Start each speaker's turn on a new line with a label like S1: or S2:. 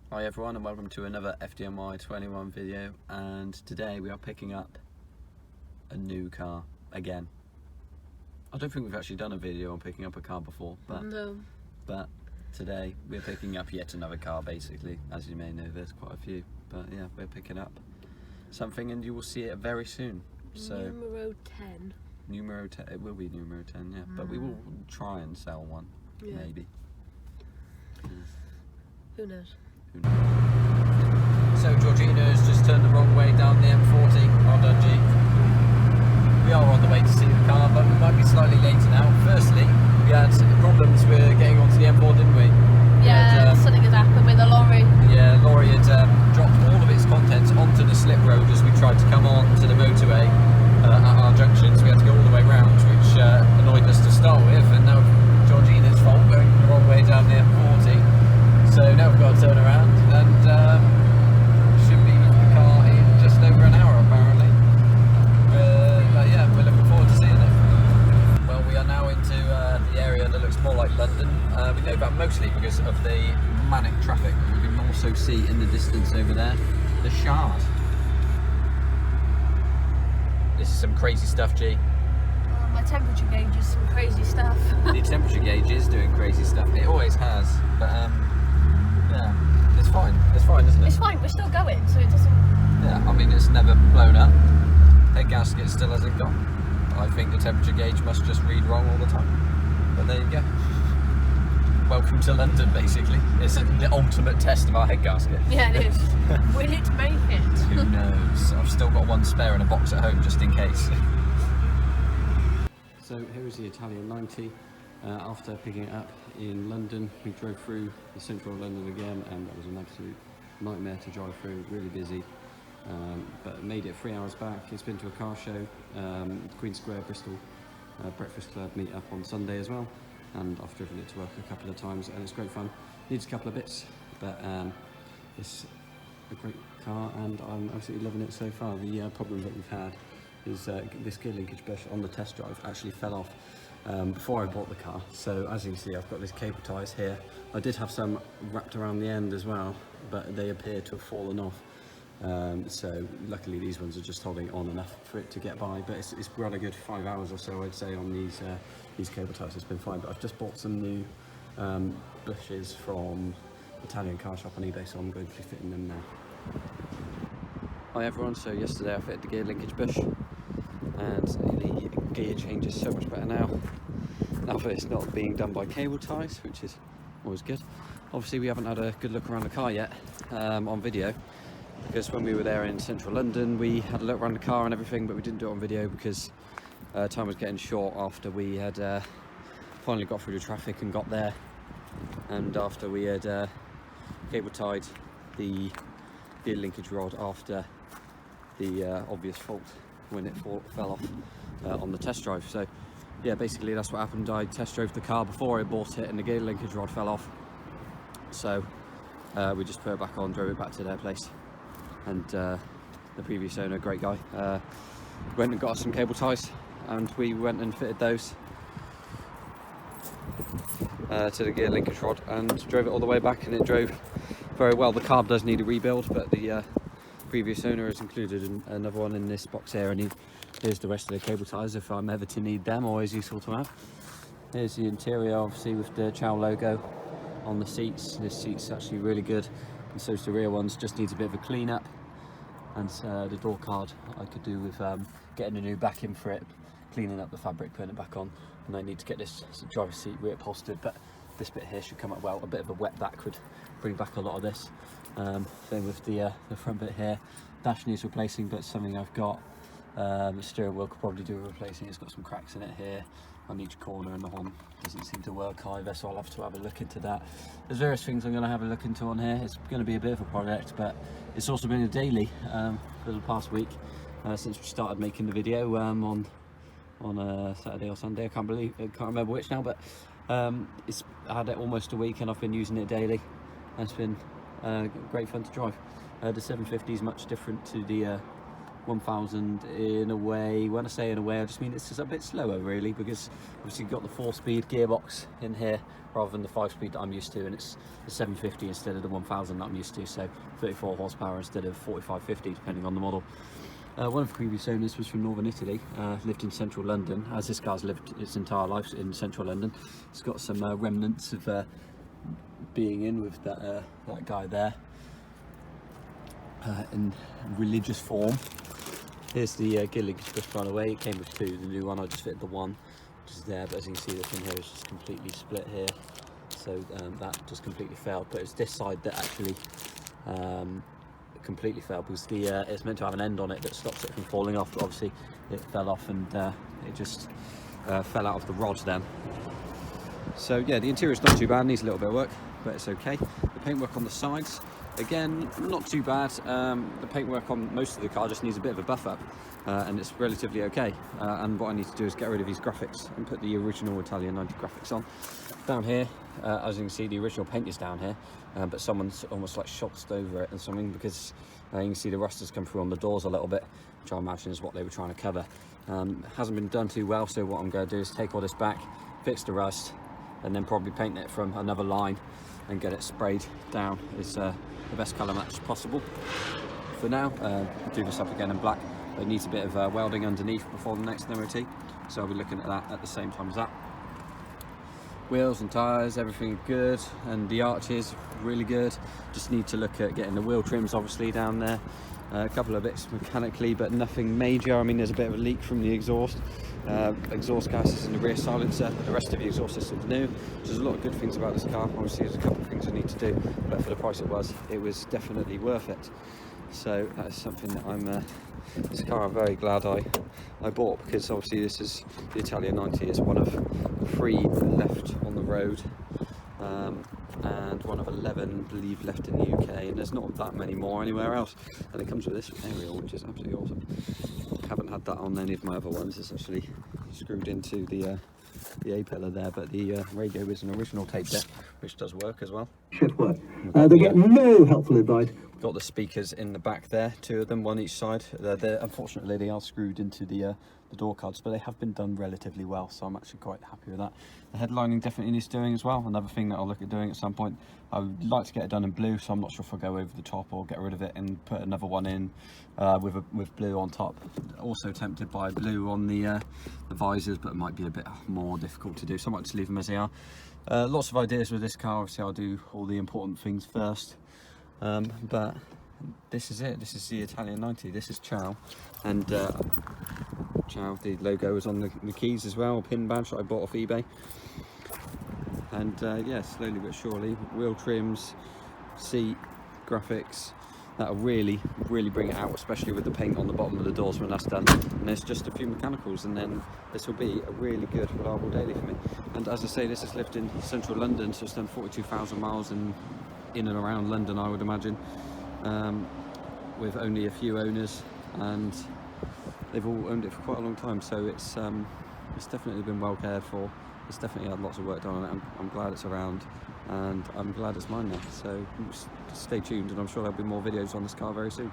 S1: Hi everyone and welcome to another FDMY 21 video, and today we are picking up a new car again. I don't think we've actually done a video on picking up a car before, but today we're picking up yet another car basically. As you may know, there's quite a few, but yeah, we're picking up something and you will see it very soon. So
S2: Numero 10.
S1: Numero 10, it will be numero 10, yeah, but we will try and sell one, maybe.
S2: Who knows?
S1: So Georgina's just turned the wrong way down the M40 on Dundee. We are on the way to see the car, but we might be slightly later now. Firstly, we had problems with getting onto the M4, didn't we?
S2: Yeah, something had happened with a lorry.
S1: Yeah, lorry had dropped all of its contents onto the slip road as we tried to come on to the motorway at our junctions. We had to go all the way round, which annoyed us to start with, and now Georgina's fault going the wrong way down the M40. So now we've got to turn around and should be with the car in just over an hour apparently. But yeah, we're looking forward to seeing it. Well, we are now into the area that looks more like London. We know that mostly because of the manic traffic. We can also see in the distance over there the Shard. This is some crazy stuff, G.
S2: My temperature gauge is some crazy stuff.
S1: The temperature gauge is doing crazy stuff. It always has, but yeah, it's fine. It's fine, isn't it?
S2: It's fine, we're still going, so it doesn't...
S1: Yeah, I mean, it's never blown up. Head gasket still hasn't gone. I think the temperature gauge must just read wrong all the time. But there you go. Welcome to London, basically. It's the ultimate test of our head gasket.
S2: Yeah, it is. Will it make it?
S1: Who knows? I've still got one spare in a box at home, just in case. So here is the Italian 90. After picking it up in London, we drove through the central London again, and that was an absolute nightmare to drive through, really busy, but made it 3 hours back. It's been to a car show, Queen Square, Bristol Breakfast Club meet up on Sunday as well, and I've driven it to work a couple of times and it's great fun. Needs a couple of bits, but it's a great car and I'm absolutely loving it so far. The problem that we've had is this gear linkage bush on the test drive actually fell off before I bought the car. So as you can see, I've got these cable ties here. I did have some wrapped around the end as well, but they appear to have fallen off. So luckily these ones are just holding on enough for it to get by, but it's run a good 5 hours or so, I'd say, on these cable ties. It's been fine, but I've just bought some new bushes from Italian car shop on eBay, so I'm going to be fitting them now. Hi everyone, so yesterday I fitted the gear linkage bush and the gear changes so much better now that it's not being done by cable ties, which is always good. Obviously we haven't had a good look around the car yet on video, because when we were there in central London we had a look around the car and everything, but we didn't do it on video because time was getting short after we had finally got through the traffic and got there, and after we had cable tied the gear linkage rod after the obvious fault when it fell off on the test drive. So yeah, basically that's what happened. I test drove the car before I bought it and the gear linkage rod fell off, so we just put it back on, drove it back to their place, and the previous owner, great guy, went and got us some cable ties and we went and fitted those to the gear linkage rod and drove it all the way back, and it drove very well. The carb does need a rebuild, but the previous owner has included another one in this box here, and here's the rest of the cable ties if I'm ever to need them, always useful to have. Here's the interior, obviously with the Chow logo on the seats. This seat's actually really good, and so's the rear ones, just needs a bit of a clean up. And the door card I could do with getting a new back in for it, cleaning up the fabric, putting it back on, and I need to get this driver's seat reupholstered, but this bit here should come up well. A bit of a wet back would bring back a lot of this. Same with the front bit here. Dash needs replacing, but something I've got. The steering wheel could probably do replacing. It's got some cracks in it here on each corner, and the horn doesn't seem to work either, so I'll have to have a look into that. There's various things I'm going to have a look into on here. It's going to be a bit of a project, but it's also been a daily for the past week since we started making the video on Saturday or Sunday. I can't remember which now, but I had it almost a week and I've been using it daily, and it's been great fun to drive. The 750 is much different to the 1000 in a way. When I say in a way, I just mean it's just a bit slower really, because obviously you've got the 4-speed gearbox in here rather than the 5-speed that I'm used to, and it's the 750 instead of the 1000 that I'm used to, so 34 horsepower instead of 45-50 depending on the model. One of the previous owners was from northern Italy, lived in central London, as this car's lived its entire life in central London. It's got some remnants of being in with that guy there in religious form. Here's the gear linkage just run away. It came with 2, the new one I just fitted the 1 which is there, but as you can see the thing here is just completely split here, so that just completely failed. But it's this side that actually completely failed, because the it's meant to have an end on it that stops it from falling off, but obviously it fell off, and it just fell out of the rod then. So yeah, the interior's not too bad, needs a little bit of work, but it's okay. The paintwork on the sides, again, not too bad. The paintwork on most of the car just needs a bit of a buff up, and it's relatively okay. And what I need to do is get rid of these graphics and put the original Italian 90 graphics on. Down here, as you can see, the original paint is down here, but someone's almost like shotzed over it and something, because you can see the rust has come through on the doors a little bit, which I imagine is what they were trying to cover. Hasn't been done too well, so what I'm going to do is take all this back, fix the rust, and then probably paint it from another line and get it sprayed down. It's the best colour match possible. For now, do this up again in black, but it needs a bit of welding underneath before the next MOT, so I'll be looking at that at the same time as that. Wheels and tyres, everything good, and the arches really good. Just need to look at getting the wheel trims obviously down there. A couple of bits mechanically, but nothing major. I mean, there's a bit of a leak from the exhaust gases in the rear silencer, but the rest of the exhaust system's new. There's a lot of good things about this car. Obviously there's a couple of things I need to do, but for the price it was definitely worth it. So that is something that this car I'm very glad I bought, because obviously this is the Italia 90 is one of 3 left on the road, and one of 11 I believe left in the UK, and there's not that many more anywhere else. And it comes with this aerial, which is absolutely awesome. Haven't had that on any of my other ones. It's actually screwed into the A-pillar there, but the radio is an original tape deck, which does work as well.
S3: Shift work. They get no helpful advice.
S1: Got the speakers in the back there, 2 of them, one each side. Unfortunately they are screwed into the door cards, but they have been done relatively well, so I'm actually quite happy with that. The headlining definitely needs doing as well, another thing that I'll look at doing at some point. I would like to get it done in blue, so I'm not sure if I'll go over the top or get rid of it and put another one in with blue on top. Also tempted by blue on the visors, but it might be a bit more difficult to do, so I might just leave them as they are. Lots of ideas with this car. Obviously I'll do all the important things first, but this is it. This is the Italian 90. This is Ciao, and Ciao, the logo is on the keys as well, a pin badge that I bought off eBay. And yeah, slowly but surely, wheel trims, seat, graphics, that'll really bring it out, especially with the paint on the bottom of the doors when that's done. And there's just a few mechanicals, and then this will be a really good, reliable daily for me. And as I say, this has lived in central London, so it's done 42,000 miles in and around London, I would imagine, with only a few owners, and they've all owned it for quite a long time, so it's definitely been well cared for. It's definitely had lots of work done on it. I'm glad it's around, and I'm glad it's mine now. So stay tuned, and I'm sure there'll be more videos on this car very soon.